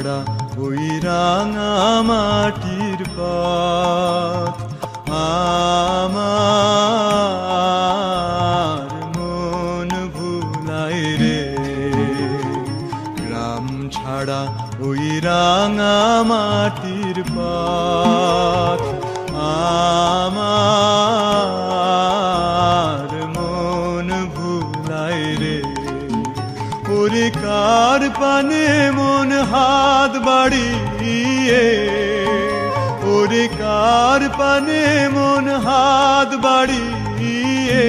ছাড়া ওই রাঙা মাটির পথ আমার মন ভুলায় রে। গ্রাম ছাড়া ওই রাঙা মাটির পথ আমার মন ভুলায় রে। ওরে কার পানে মন হাত বাড়িয়ে, ওরে কার পানে মন হাত বাড়িয়ে